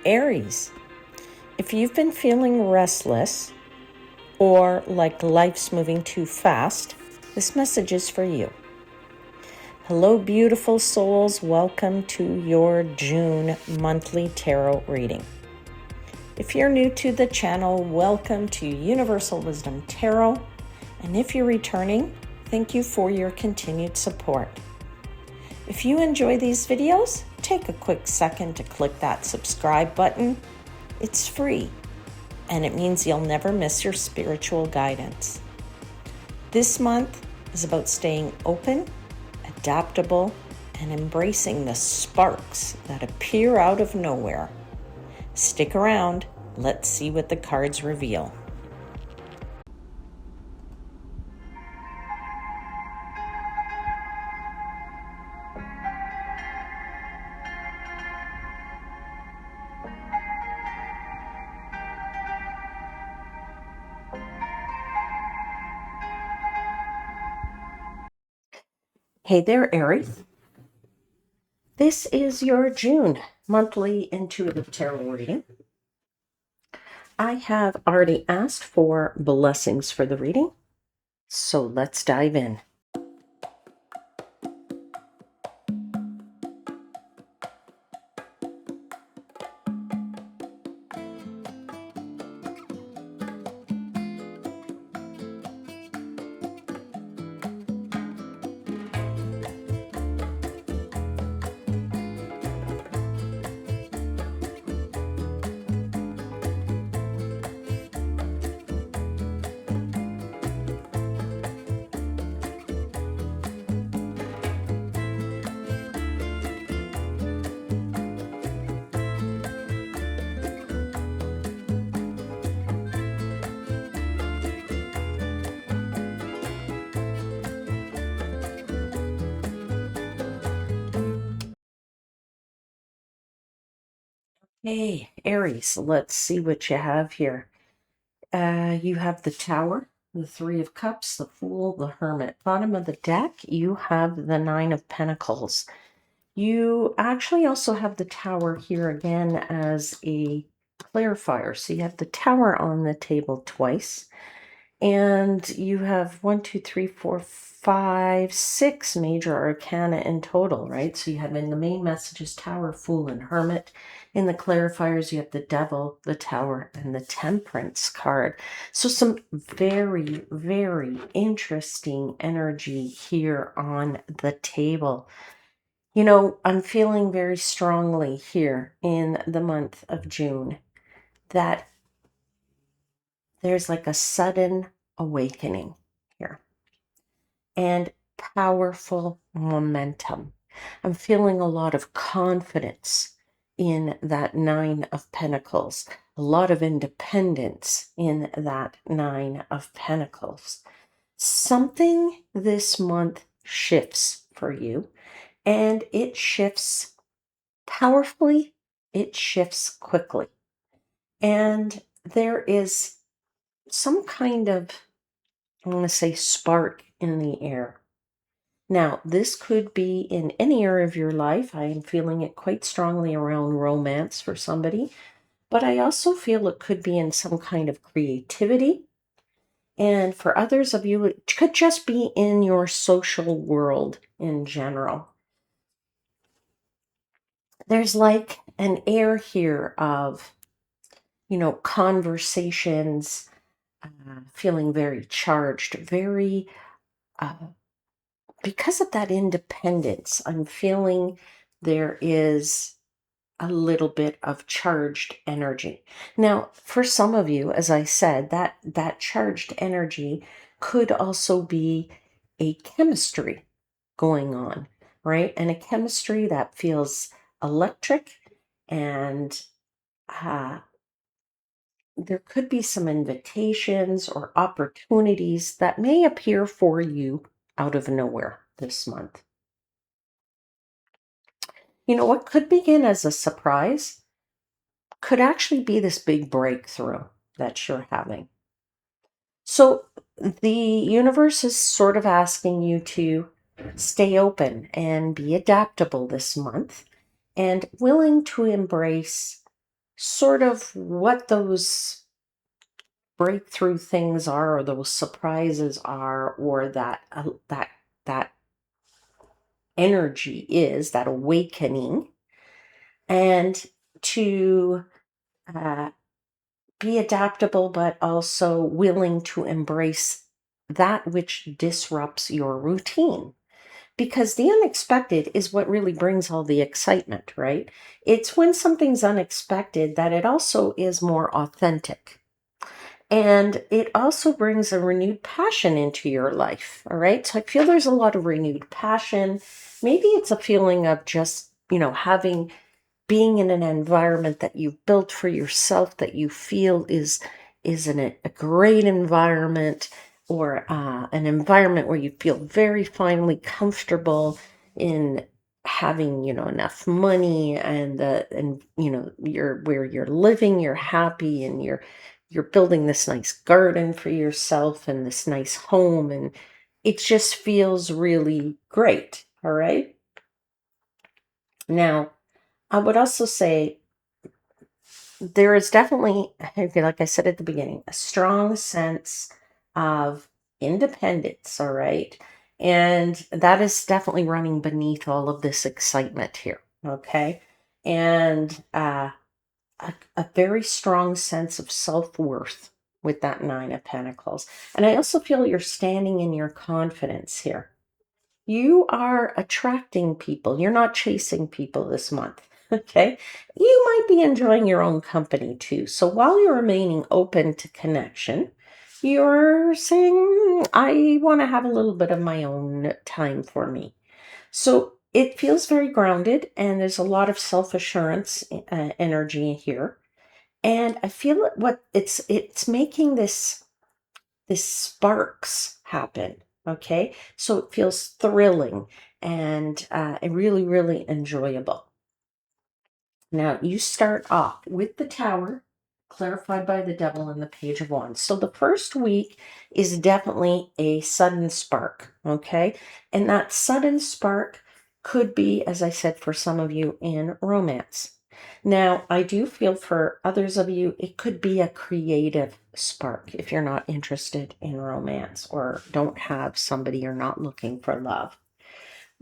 Aries, if you've been feeling restless or like life's moving too fast, this message is for you. Hello, beautiful souls. Welcome to your June monthly tarot reading. If you're new to the channel, welcome to Universal Wisdom Tarot. And if you're returning, thank you for your continued support. If you enjoy these videos, take a quick second to click that subscribe button. It's free, and it means you'll never miss your spiritual guidance. This month is about staying open, adaptable, and embracing the sparks that appear out of nowhere. Stick around. Let's see what the cards reveal. Hey there, Aries. This is your June monthly intuitive tarot reading. I have already asked for blessings for the reading, so let's dive in. Hey, Aries, let's see what you have here. You have the Tower, the Three of Cups, the Fool, the Hermit. Bottom of the deck, you have the Nine of Pentacles. You actually also have the Tower here again as a clarifier. So you have the Tower on the table twice. And you have 1, 2, 3, 4, 5, 6 major arcana in total, right? So you have in the main messages Tower, Fool, and Hermit. In the clarifiers, you have the Devil, the Tower, and the Temperance card. So some very, very interesting energy here on the table. You know, I'm feeling very strongly here in the month of June that there's like a sudden awakening here and powerful momentum. I'm feeling a lot of confidence in that Nine of Pentacles, a lot of independence in that Nine of Pentacles. Something this month shifts for you, and it shifts powerfully, it shifts quickly. And there is some kind of, I want to say, spark in the air. Now, this could be in any area of your life. I am feeling it quite strongly around romance for somebody, but I also feel it could be in some kind of creativity. And for others of you, it could just be in your social world in general. There's like an air here of, you know, conversations, feeling very charged, very because of that independence, I'm feeling there is a little bit of charged energy. Now, for some of you, as I said, that charged energy could also be a chemistry going on, right? And a chemistry that feels electric, and there could be some invitations or opportunities that may appear for you out of nowhere this month. You know, what could begin as a surprise could actually be this big breakthrough that you're having. So the universe is sort of asking you to stay open and be adaptable this month and willing to embrace sort of what those breakthrough things are, or those surprises are, or that energy is, that awakening, and to uh, be adaptable, but also willing to embrace that which disrupts your routine. Because the unexpected is what really brings all the excitement, right? It's when something's unexpected that it also is more authentic. And it also brings a renewed passion into your life. All right. So I feel there's a lot of renewed passion. Maybe it's a feeling of just, having being in an environment that you've built for yourself that you feel is a great environment, or an environment where you feel very finally comfortable in having enough money, and you're where you're living, you're happy, and you're building this nice garden for yourself and this nice home, and it just feels really great. All right. Now, I would also say there is definitely, okay, like I said at the beginning, a strong sense of independence, all right? And that is definitely running beneath all of this excitement here, okay? And a very strong sense of self-worth with that Nine of Pentacles. And I also feel you're standing in your confidence here. You are attracting people. You're not chasing people this month. Okay. You might be enjoying your own company too. So while you're remaining open to connection, you're saying, I want to have a little bit of my own time for me. So it feels very grounded, and there's a lot of self assurance energy here. And I feel what it's making this sparks happen. Okay. So it feels thrilling and really, really enjoyable. Now you start off with the Tower, clarified by the Devil and the Page of Wands. So the first week is definitely a sudden spark. Okay. And that sudden spark could be, as I said, for some of you, in romance. Now, I do feel for others of you, it could be a creative spark if you're not interested in romance or don't have somebody, you're not looking for love.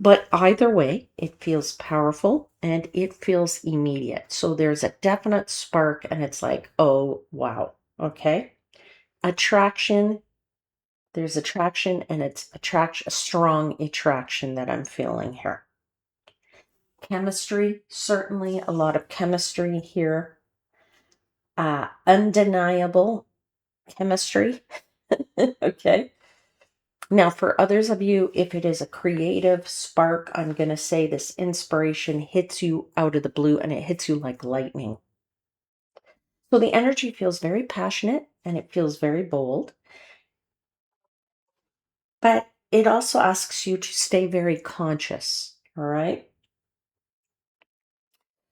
But either way, it feels powerful and it feels immediate. So there's a definite spark, and it's like, oh, wow. Okay. Attraction, there's attraction, and it's a strong attraction that I'm feeling here. Chemistry, certainly a lot of chemistry here. Undeniable chemistry. Okay. Now, for others of you, if it is a creative spark, I'm going to say this inspiration hits you out of the blue, and it hits you like lightning. So the energy feels very passionate and it feels very bold, but it also asks you to stay very conscious. All right.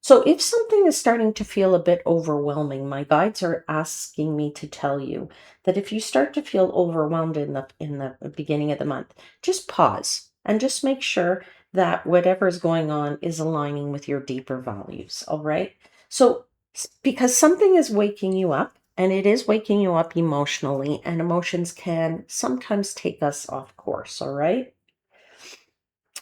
So if something is starting to feel a bit overwhelming, my guides are asking me to tell you that if you start to feel overwhelmed in the beginning of the month, just pause and just make sure that whatever is going on is aligning with your deeper values. All right. So because something is waking you up, and it is waking you up emotionally, and emotions can sometimes take us off course. All right.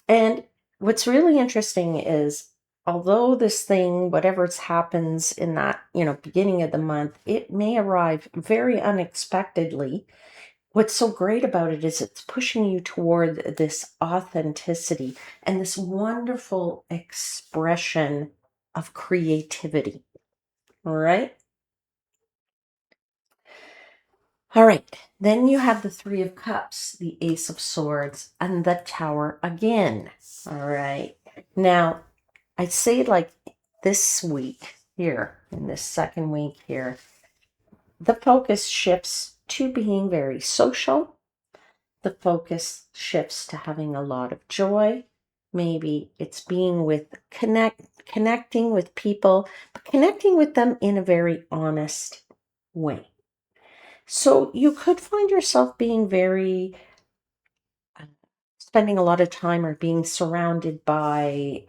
And what's really interesting is, although this thing, whatever happens in that, beginning of the month, it may arrive very unexpectedly. What's so great about it is it's pushing you toward this authenticity and this wonderful expression of creativity. All right. All right. Then you have the Three of Cups, the Ace of Swords, and the Tower again. All right. Now, I'd say, like, this week here, in this second week here, the focus shifts to being very social. The focus shifts to having a lot of joy. Maybe it's being connecting with people, but connecting with them in a very honest way. So you could find yourself being very, spending a lot of time or being surrounded by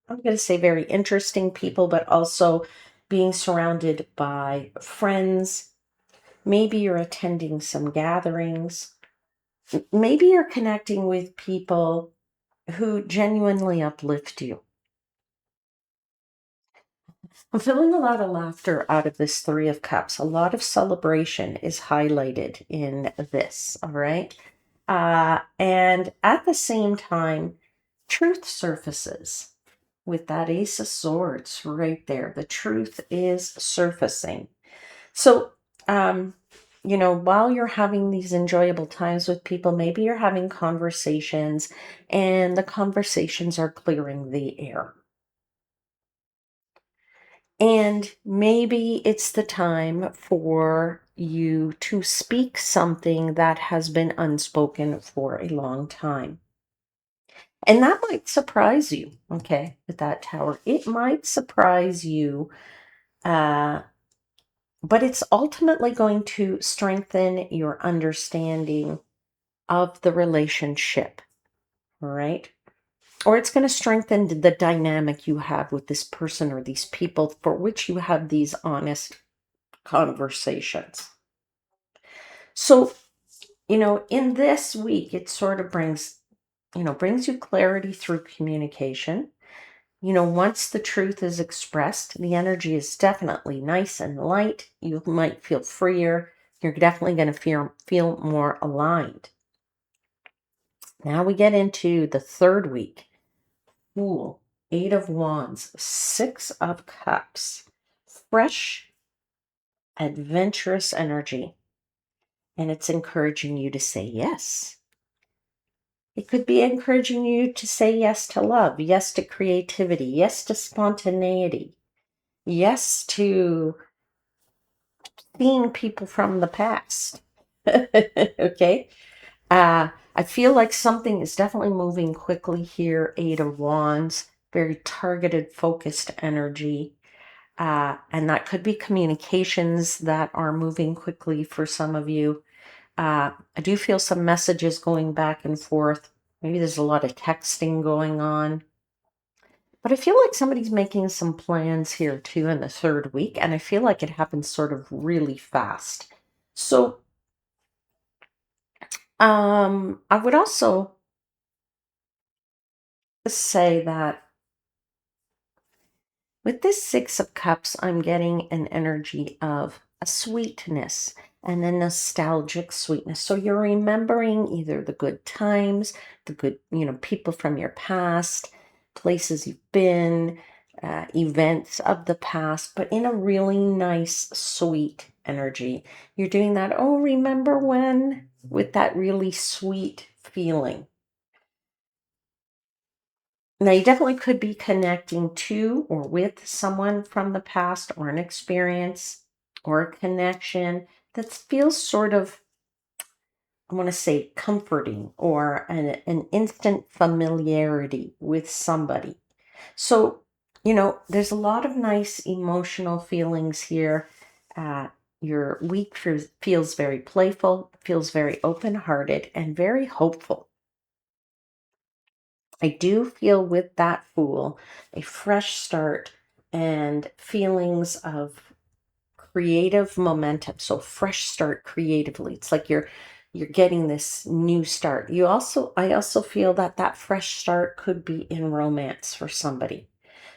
I'm going to say very interesting people, but also being surrounded by friends. Maybe you're attending some gatherings. Maybe you're connecting with people who genuinely uplift you. I'm feeling a lot of laughter out of this Three of Cups. A lot of celebration is highlighted in this, all right? And at the same time, truth surfaces with that Ace of Swords right there. The truth is surfacing. So, while you're having these enjoyable times with people, maybe you're having conversations and the conversations are clearing the air. And maybe it's the time for you to speak something that has been unspoken for a long time. And that might surprise you, okay, with that tower. It might surprise you, uh, but it's ultimately going to strengthen your understanding of the relationship, all right? Or it's going to strengthen the dynamic you have with this person or these people for which you have these honest conversations. So, in this week, it sort of brings you clarity through communication. Once the truth is expressed, the energy is definitely nice and light. You might feel freer. You're definitely going to feel more aligned. Now we get into the third week. Fool, Eight of Wands, Six of Cups, fresh, adventurous energy. And it's encouraging you to say yes. It could be encouraging you to say yes to love, yes to creativity, yes to spontaneity, yes to seeing people from the past. Okay. I feel like something is definitely moving quickly here. Eight of Wands, very targeted, focused energy. And that could be communications that are moving quickly for some of you. I do feel some messages going back and forth. Maybe there's a lot of texting going on. But I feel like somebody's making some plans here too in the third week. And I feel like it happens sort of really fast. So I would also say that with this Six of Cups, I'm getting an energy of a sweetness and a nostalgic sweetness. So you're remembering either the good times, the good, people from your past, places you've been, events of the past, but in a really nice, sweet energy. You're doing that, oh, remember when, with that really sweet feeling. Now, you definitely could be connecting to or with someone from the past or an experience or a connection that feels sort of, I want to say, comforting or an instant familiarity with somebody. So, there's a lot of nice emotional feelings here. Your week feels very playful, feels very open hearted, and very hopeful. I do feel with that Fool a fresh start and feelings of creative momentum. So fresh start creatively. It's like you're getting this new start. I also feel that that fresh start could be in romance for somebody.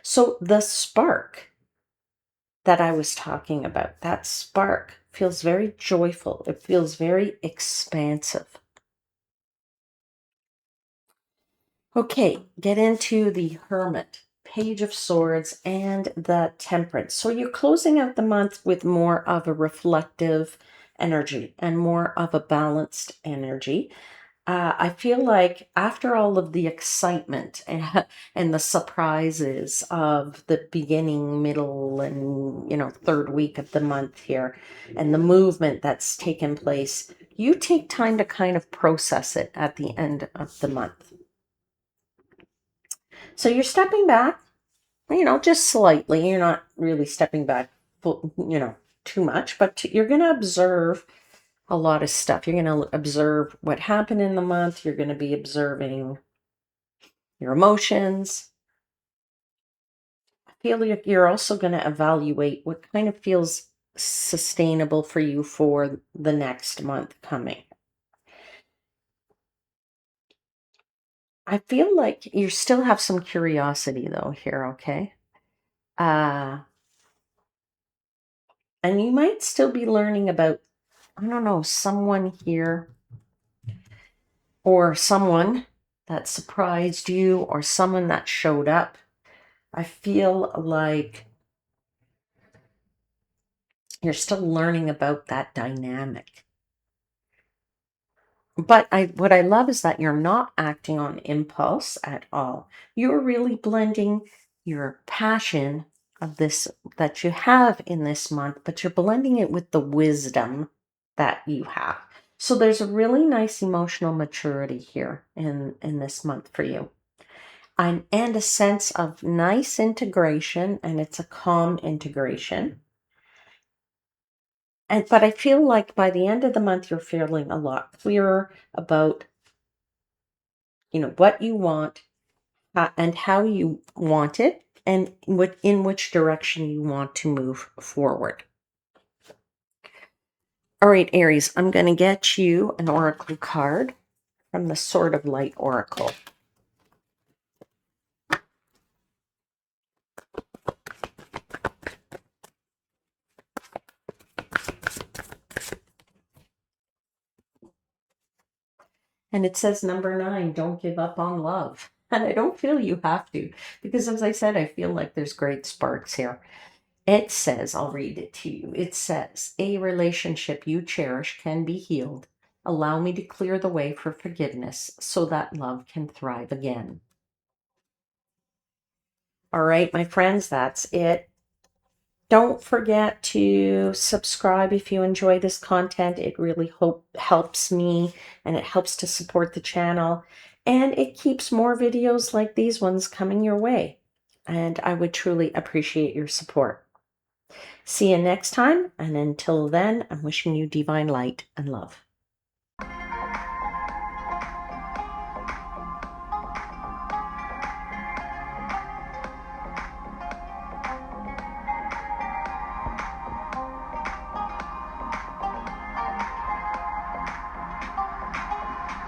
So the spark that I was talking about, that spark feels very joyful. It feels very expansive. Okay, get into the Hermit, Page of Swords, and the Temperance. So you're closing out the month with more of a reflective energy and more of a balanced energy. I feel like after all of the excitement and the surprises of the beginning, middle, and third week of the month here, and the movement that's taken place, you take time to kind of process it at the end of the month. So you're stepping back, just slightly. You're not really stepping back, too much, but you're going to observe a lot of stuff. You're going to observe what happened in the month. You're going to be observing your emotions. feel like you're also going to evaluate what kind of feels sustainable for you for the next month coming. I feel like you still have some curiosity though here, okay? Uh, and you might still be learning about, I don't know, someone here or someone that surprised you or someone that showed up. I feel like you're still learning about that dynamic. But what I love is that you're not acting on impulse at all. You're really blending your passion of this that you have in this month, but you're blending it with the wisdom that you have. So there's a really nice emotional maturity here in this month for you. And a sense of nice integration, and it's a calm integration. But I feel like by the end of the month, you're feeling a lot clearer about, what you want, and how you want it, and in which direction you want to move forward. All right, Aries, I'm going to get you an oracle card from the Sword of Light Oracle. And it says number 9, don't give up on love. And I don't feel you have to, because as I said, I feel like there's great sparks here. It says, I'll read it to you. It says, a relationship you cherish can be healed. Allow me to clear the way for forgiveness so that love can thrive again. All right, my friends, that's it. Don't forget to subscribe if you enjoy this content. It really helps me, and it helps to support the channel, and it keeps more videos like these ones coming your way. And I would truly appreciate your support. See you next time, and until then, I'm wishing you divine light and love.